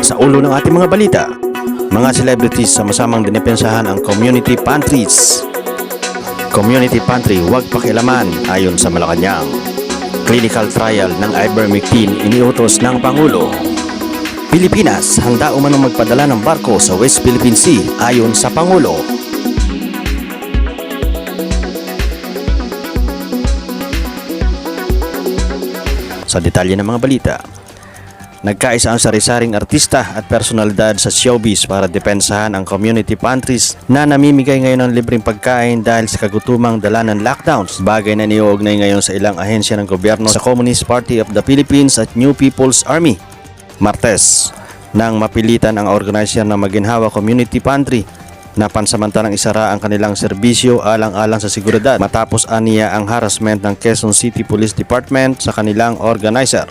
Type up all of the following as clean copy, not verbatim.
Sa ulo ng ating mga balita, mga celebrities sama-samang dinipensahan ang community pantries. Community pantry huwag pakialaman ayon sa Malacanang. Clinical trial ng ivermectin iniutos ng Pangulo. Pilipinas handa umanong magpadala ng barko sa West Philippine Sea ayon sa Pangulo. Sa detalye ng mga balita, nagkaisa ang sari-saring artista at personalidad sa showbiz para depensahan ang community pantries na namimigay ngayon ng libreng pagkain dahil sa kagutumang dala ng lockdowns. Bagay na niuugnay ngayon sa ilang ahensya ng gobyerno sa Communist Party of the Philippines at New People's Army. Martes, nang mapilitan ang organizer na maginhawa community pantry na pansamantalang isara ang kanilang serbisyo alang-alang sa seguridad matapos aniya ang harassment ng Quezon City Police Department sa kanilang organizer.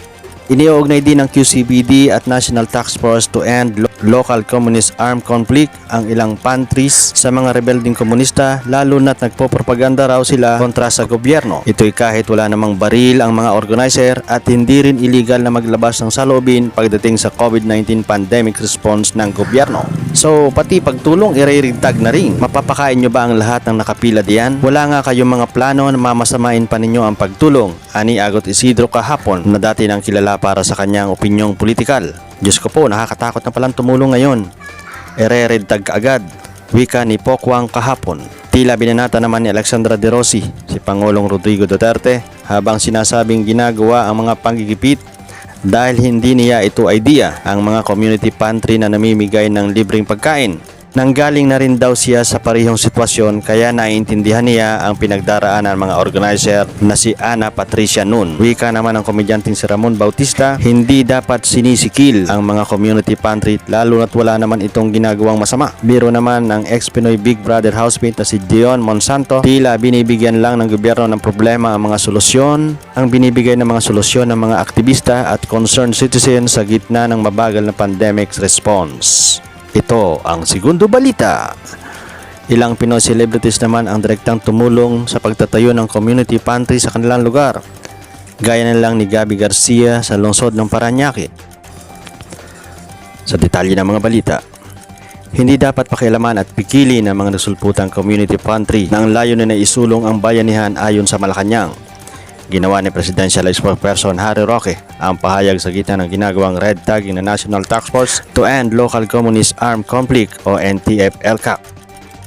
Iniuugnay din ng QCPD at National Task Force to End Local Communist Armed Conflict ang ilang pantries sa mga rebelding komunista, lalo na't nagpopropaganda raw sila kontra sa gobyerno. Ito'y kahit wala namang baril ang mga organizer at hindi rin illegal na maglabas ng saloobin pagdating sa COVID-19 pandemic response ng gobyerno. So pati pagtulong iririgtag na rin. Mapapakain nyo ba ang lahat ng nakapila diyan? Wala nga kayong mga plano na mamasamain pa ninyo ang pagtulong, ani Agot Isidro kahapon na dati nang kilala para sa kanyang opinyong politikal. Diyos ko po, nakakatakot na palang tumulong ngayon. Iririgtag agad, wika ni Pokwang kahapon. Tila binanata naman ni Alexandra De Rossi si Pangulong Rodrigo Duterte habang sinasabing ginagawa ang mga panggigipit dahil hindi niya ito idea ang mga community pantry na namimigay ng libreng pagkain. Nanggaling na rin daw siya sa parehong sitwasyon kaya naiintindihan niya ang pinagdaraanan ng mga organizer na si Ana Patricia Nun. Wika naman ng komedyanteng si Ramon Bautista, hindi dapat sinisikil ang mga community pantry lalo na't wala naman itong ginagawang masama. Biro naman ng ex-Pinoy Big Brother housemate na si Dion Monsanto, tila binibigyan lang ng gobyerno ng problema ang mga solusyon. Ang binibigay ng mga solusyon ng mga aktivista at concerned citizens sa gitna ng mabagal na pandemic response. Ito ang segundo balita. Ilang Pinoy celebrities naman ang direktang tumulong sa pagtatayo ng community pantry sa kanilang lugar. Gaya na lang ni Gabby Garcia sa lungsod ng Parañaque. Sa detalye ng mga balita, hindi dapat pakialaman at pikilin ang mga nasulputang community pantry na ang layunin na isulong ang bayanihan ayon sa Malacanang. Ginawa ni Presidential Spokesperson Harry Roque ang pahayag sa gitna ng ginagawang red tagging ng National Task Force to End Local Communist Armed Conflict o NTF-ELCAC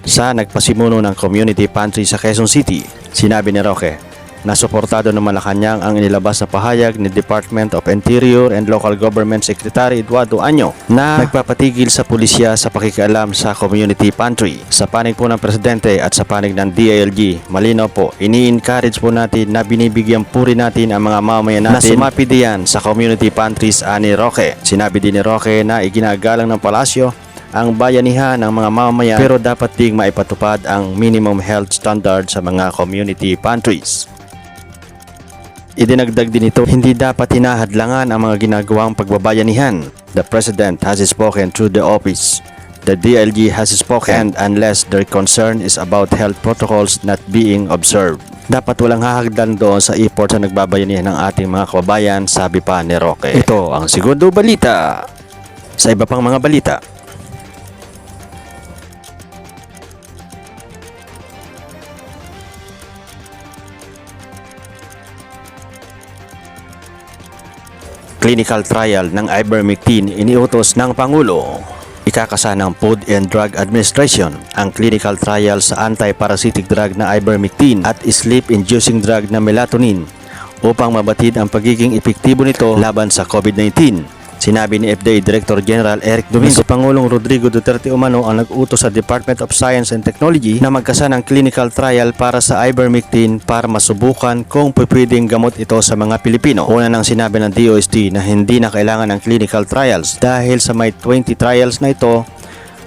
sa nagpasimuno ng community pantry sa Quezon City. Sinabi ni Roque na suportado ng Malacanang ang inilabas na pahayag ni Department of Interior and Local Government Secretary Eduardo Año na nagpapatigil sa pulisya sa pakikialam sa community pantry. Sa panig po ng Presidente at sa panig ng DILG, malinaw po, ini-encourage po natin na binibigyan po rin natin ang mga mamamayan natin na sumapi diyan sa community pantries ani Roque. Sinabi din ni Roque na iginagalang ng palasyo ang bayanihan ng mga mamamayan pero dapat ding maipatupad ang minimum health standard sa mga community pantries. Idinagdag din ito, hindi dapat hinahadlangan ang mga ginagawang pagbabayanihan. The President has spoken through the office. The DLG has spoken unless their concern is about health protocols not being observed. Dapat walang hahagdan doon sa effort sa nagbabayanihan ng ating mga kababayan, sabi pa ni Roque. Ito ang segundo balita. Sa iba pang mga balita, clinical trial ng ivermectin iniutos ng Pangulo. Ikakasa ng Food and Drug Administration ang clinical trial sa anti-parasitic drug na ivermectin at sleep-inducing drug na melatonin upang mabatid ang pagiging epektibo nito laban sa COVID-19. Sinabi ni FDA Director General Eric Domingo, si Pangulong Rodrigo Duterte umano ang nag-utos sa Department of Science and Technology na magkasa ng clinical trial para sa ivermectin para masubukan kung pwedeng gamot ito sa mga Pilipino. Una nang sinabi ng DOST na hindi na kailangan ng clinical trials dahil sa may 20 trials na ito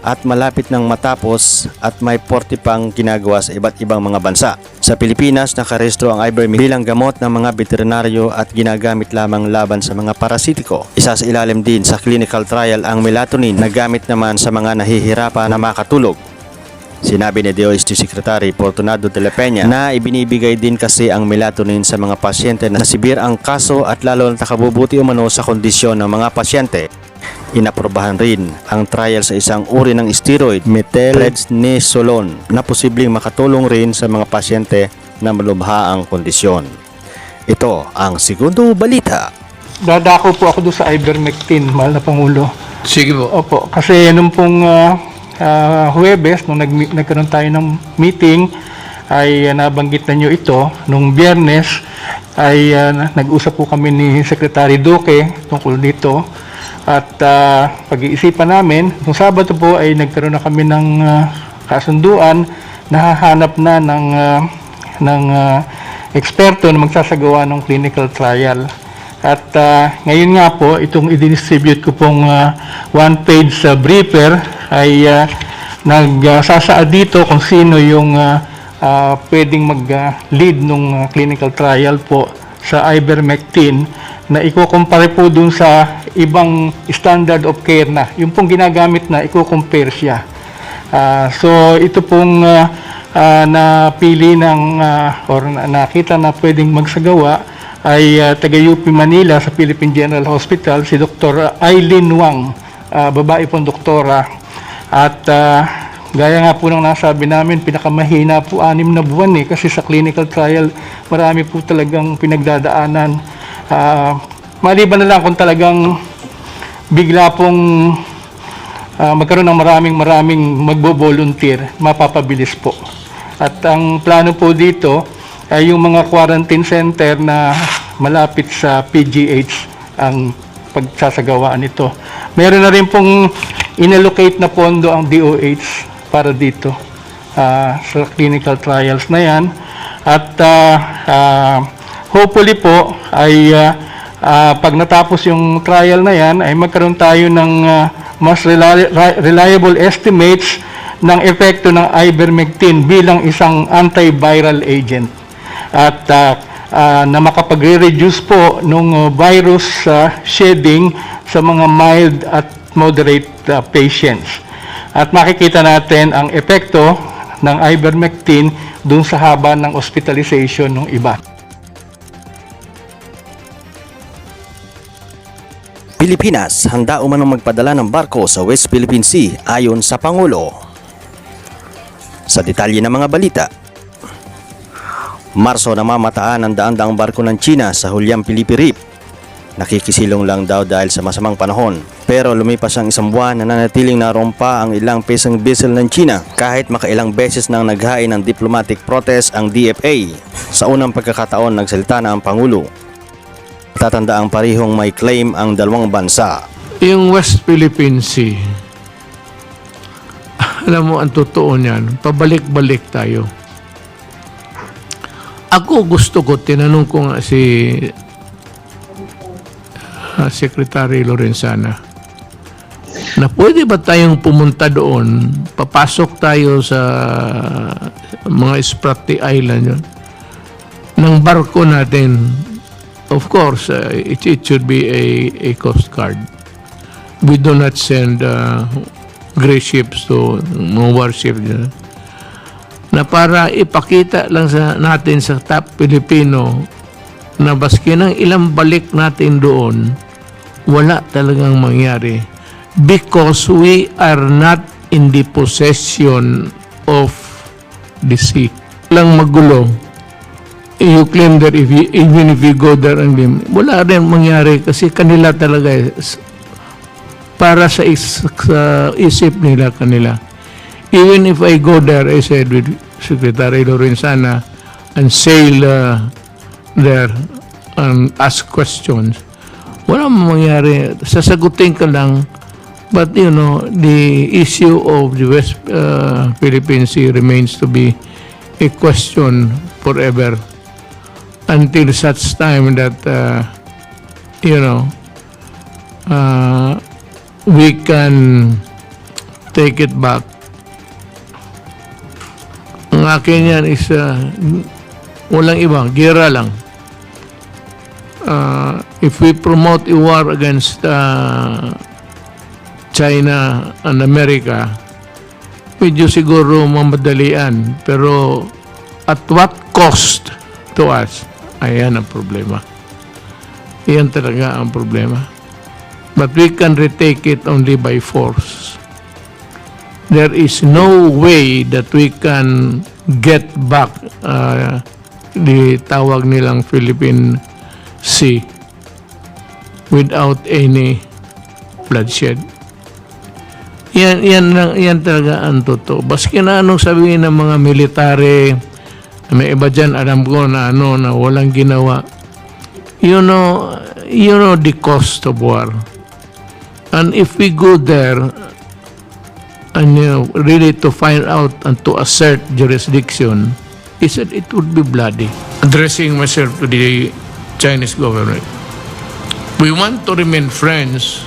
at malapit nang matapos at may 40 pang ginagawa sa iba't ibang mga bansa. Sa Pilipinas, nakarehistro ang ivermectin bilang gamot ng mga veterinaryo at ginagamit lamang laban sa mga parasitiko. Isa sa ilalim din sa clinical trial ang melatonin na gamit naman sa mga nahihirapan na makatulog. Sinabi ni DOST Secretary Fortunado de la Peña na ibinibigay din kasi ang melatonin sa mga pasyente na severe ang kaso at lalo na nakabubuti umano sa kondisyon ng mga pasyente. Inaprobahan rin ang trial sa isang uri ng steroid, metelprednisolone, na posibleng makatulong rin sa mga pasyente na malubha ang kondisyon. Ito ang segundo balita. Dadako po ako doon sa ivermectin, mahal na Pangulo. Sige po. Opo, kasi nung pong Huwebes, nung nagkaroon tayo ng meeting, ay nabanggit na nyo ito. Nung Biyernes, ay nag-usap po kami ni Secretary Duque tungkol dito. At pag-iisipan namin, nung Sabado po ay nagkaroon na kami ng kasunduan, nahahanap na ng eksperto na magsasagawa ng clinical trial. At ngayon nga po, itong i-distribute ko pong one-page briefer ay nagsasaad dito kung sino yung pwedeng mag-lead ng clinical trial po sa ivermectin na ikukumpare po dun sa ibang standard of care na. Yung pong ginagamit na, ikukumpare siya. So ito pong napili or nakita na pwedeng magsagawa ay taga-UP Manila sa Philippine General Hospital, si Dr. Eileen Wang, babae pong doktora. At gaya nga po ng nasabi namin, pinakamahina po 6 na buwan kasi sa clinical trial marami po talagang pinagdadaanan. Maliban na lang kung talagang bigla pong magkaroon ng maraming magbo-volunteer, mapapabilis po. At ang plano po dito ay yung mga quarantine center na malapit sa PGH ang pagsasagawaan nito. Meron na rin pong inallocate na pondo ang DOH para dito sa clinical trials na yan. At hopefully po ay pag natapos yung trial na yan ay magkaroon tayo ng mas reliable estimates ng epekto ng ivermectin bilang isang antiviral agent at na makapagre-reduce po ng virus shedding sa mga mild at moderate patients. At makikita natin ang epekto ng ivermectin dun sa haba ng hospitalization ng iba. Pilipinas, handa umanong magpadala ng barko sa West Philippine Sea ayon sa Pangulo. Sa detalye ng mga balita, Marso namamataan ang daan-daang barko ng China sa Huliang Pilipi Reef. Nakikisilong lang daw dahil sa masamang panahon. Pero lumipas ang 1 buwan na nanatiling naroon pa ang ilang pesang vessel ng China kahit makailang beses nang naghain ng diplomatic protest ang DFA. Sa unang pagkakataon nagsalita na ang Pangulo. Tatanda ang parihong may claim ang dalawang bansa. Yung West Philippine Sea, alam mo, ang totoo niyan, pabalik-balik tayo. Ako gusto ko, tinanong ko nga si Secretary Lorenzana, na pwede ba tayong pumunta doon, papasok tayo sa mga Spratly Island yun, ng barko natin. Of course, it should be a Coast Guard. We do not send gray ships to mga warships na para ipakita lang natin sa top Pilipino na baski ng ilang balik natin doon, wala talagang mangyari because we are not in the possession of the sea. Walang magulo. You claim that even if you go there and wala rin mangyari kasi kanila talaga para sa isip nila kanila. Even if I go there, I said with Secretary Lorenzana and sail there and ask questions, wala mangyari. Sasagutin ka lang. But you know, the issue of the West Philippine Sea remains to be a question forever. Until such time that, we can take it back. Ang akin yan is, walang iba, gera lang. If we promote a war against China and America, medyo siguro mamadalian. Pero at what cost to us? Ayan ang problema. Iyan talaga ang problema. But we can retake it only by force. There is no way that we can get back the tawag nilang Philippine Sea without any bloodshed. Yan talaga ang totoo. Baski na anong sabihin ng mga military, may iba dyan, alam ko na na walang ginawa. You know the cost of war. And if we go there, and really to find out and to assert jurisdiction, he said it would be bloody. Addressing myself to the Chinese government, we want to remain friends.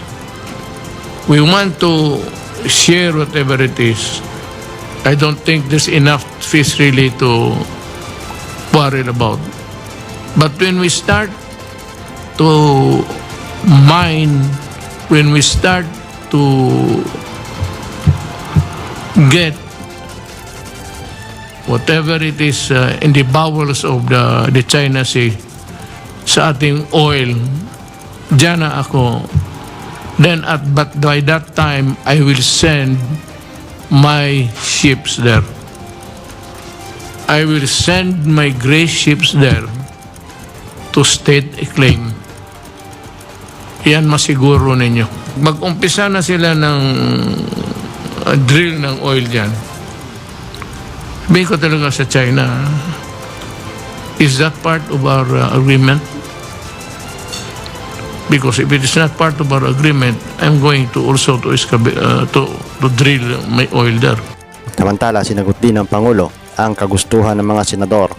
We want to share whatever it is. I don't think there's enough fish really to worry about. But when we start to mine, when we start to get whatever it is in the bowels of the China Sea sa ating oil, dyan na ako. Then but by that time, I will send my ships there. I will send my gray ships there to state a claim. Yan masiguro ninyo. Mag-umpisa na sila ng drill ng oil dyan. Sabihin ko talaga sa China, is that part of our agreement? Because if it is not part of our agreement, I'm going to also to drill my oil there. Samantala, sinagot din ng Pangulo ang kagustuhan ng mga senador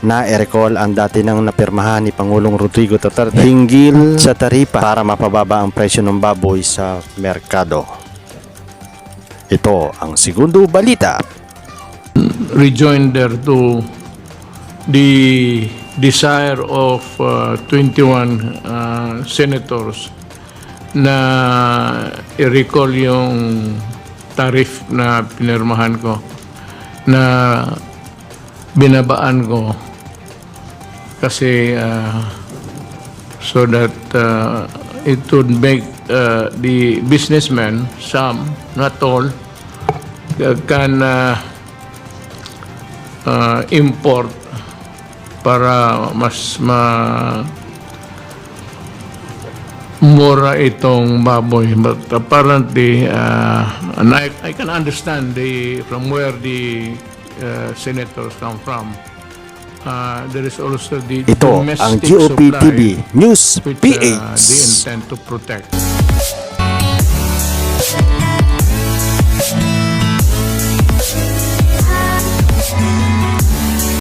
na i-recall ang dati nang napirmahan ni Pangulong Rodrigo Duterte hinggil sa taripa para mapababa ang presyo ng baboy sa merkado. Ito ang segundo balita. Rejoinder to the desire of 21 senators na i-recall yung tariff na pinirmahan ko, na binabaan ko kasi so that it would make the businessmen, some, not all, can import para mas mura itong baboy. But apparently, and I can understand from where the senators come from. There is also the Ito ang domestic GOP supply TV News which PH. they intend to protect.